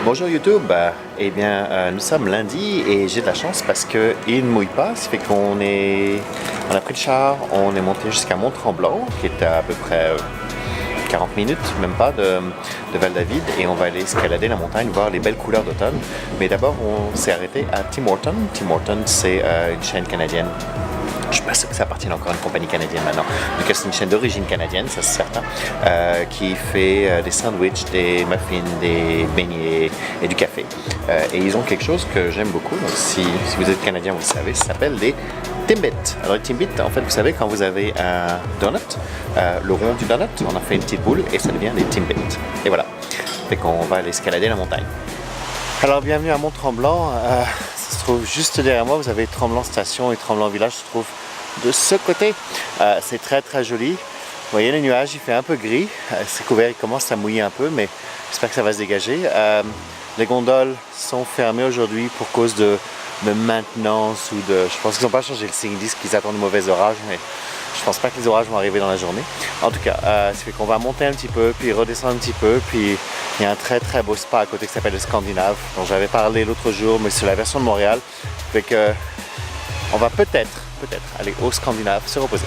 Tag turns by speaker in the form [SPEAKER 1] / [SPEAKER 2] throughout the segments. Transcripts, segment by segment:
[SPEAKER 1] Bonjour YouTube, nous sommes lundi et j'ai de la chance parce qu'il ne mouille pas, ça fait on a pris le char, on est monté jusqu'à Mont-Tremblant qui est à peu près 40 minutes, même pas, de Val-David, et on va aller escalader la montagne, voir les belles couleurs d'automne. Mais d'abord on s'est arrêté à Tim Hortons. Tim Hortons c'est une chaîne canadienne. Je ne suis pas sûr que ça appartienne encore à une compagnie canadienne maintenant. Donc c'est une chaîne d'origine canadienne, ça c'est certain, qui fait des sandwichs, des muffins, des beignets et du café. Et ils ont quelque chose que j'aime beaucoup, donc si vous êtes canadien vous le savez, ça s'appelle des Timbits. Alors les Timbits, en fait vous savez quand vous avez un donut, le rond du donut, on a fait une petite boule et ça devient des Timbits. Et voilà, fait qu'on va aller escalader la montagne. Alors bienvenue à Mont-Tremblant. Ça se trouve juste derrière moi, vous avez Tremblant Station et Tremblant Village se trouve de ce côté. C'est très très joli. Vous voyez les nuages, il fait un peu gris. C'est couvert, il commence à mouiller un peu, mais j'espère que ça va se dégager. Les gondoles sont fermées aujourd'hui pour cause de maintenance ou de... Je pense qu'ils n'ont pas changé le signe, ils disent qu'ils attendent de mauvais orages, mais je pense pas que les orages vont arriver dans la journée. En tout cas, ça fait qu'on va monter un petit peu, puis redescendre un petit peu, puis il y a un très très beau spa à côté qui s'appelle le Scandinave, dont j'avais parlé l'autre jour, mais c'est la version de Montréal. Fait que on va peut-être aller au Scandinave se reposer.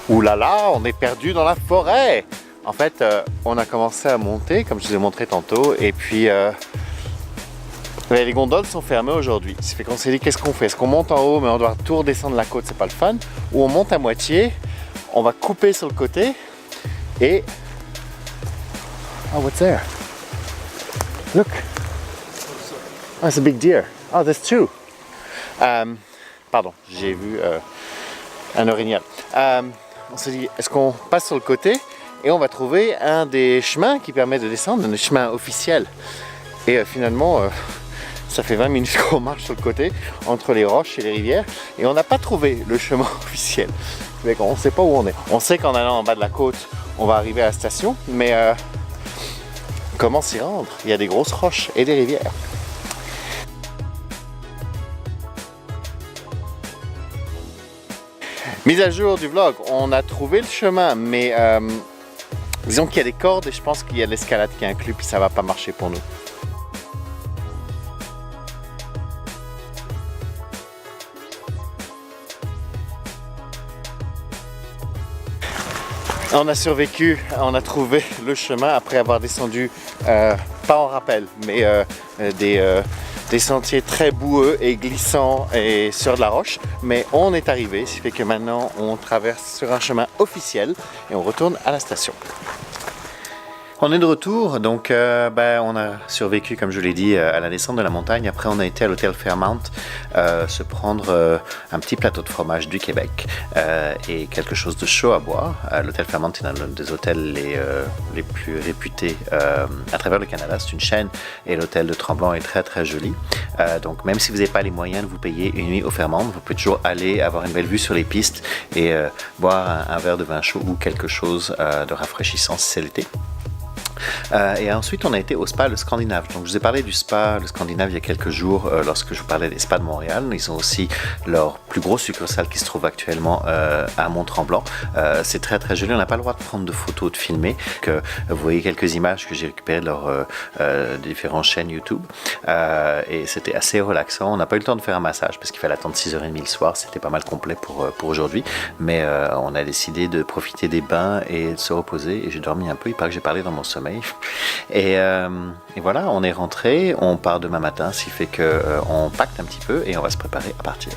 [SPEAKER 1] Ouh là là, on est perdu dans la forêt! En fait, on a commencé à monter, comme je vous ai montré tantôt, et puis les gondoles sont fermées aujourd'hui. Ça fait qu'on s'est dit, qu'est-ce qu'on fait? Est-ce qu'on monte en haut, mais on doit tout redescendre la côte, c'est pas le fun? Ou on monte à moitié, on va couper sur le côté, et... Oh, what's there? Look! Oh, it's a big deer. Oh, there's two. Pardon, j'ai vu un orignal. On s'est dit, est-ce qu'on passe sur le côté et on va trouver un des chemins qui permet de descendre, un chemin officiel. Et finalement, ça fait 20 minutes qu'on marche sur le côté, entre les roches et les rivières, et on n'a pas trouvé le chemin officiel. Mais on ne sait pas où on est. On sait qu'en allant en bas de la côte, on va arriver à la station, mais comment s'y rendre? Il y a des grosses roches et des rivières. Mise à jour du vlog, on a trouvé le chemin, mais disons qu'il y a des cordes et je pense qu'il y a l'escalade qui est inclus, puis ça va pas marcher pour nous. On a survécu, on a trouvé le chemin après avoir descendu, pas en rappel, mais des sentiers très boueux et glissants et sur de la roche, mais on est arrivé, ce qui fait que maintenant on traverse sur un chemin officiel et on retourne à la station. On est de retour, donc on a survécu, comme je l'ai dit, à la descente de la montagne. Après, on a été à l'hôtel Fairmount se prendre un petit plateau de fromage du Québec et quelque chose de chaud à boire. L'hôtel Fairmount est un des hôtels les plus réputés à travers le Canada. C'est une chaîne et l'hôtel de Tremblant est très très joli. Donc même si vous n'avez pas les moyens de vous payer une nuit au Fairmount, vous pouvez toujours aller avoir une belle vue sur les pistes et boire un verre de vin chaud ou quelque chose de rafraîchissant si c'est l'été. Et ensuite on a été au spa le Scandinave. Donc je vous ai parlé du spa le Scandinave il y a quelques jours lorsque je vous parlais des spas de Montréal. Ils ont aussi leur plus gros succursale qui se trouve actuellement à Mont-Tremblant. C'est très très joli, on n'a pas le droit de prendre de photos, de filmer. Vous voyez quelques images que j'ai récupérées de leurs différentes chaînes YouTube et c'était assez relaxant. On n'a pas eu le temps de faire un massage parce qu'il fallait attendre 6h30 le soir, c'était pas mal complet pour aujourd'hui, mais on a décidé de profiter des bains et de se reposer et j'ai dormi un peu, il paraît que j'ai parlé dans mon sommeil. Et voilà, on est rentré, on part demain matin, ce qui fait qu'on pacte un petit peu et on va se préparer à partir.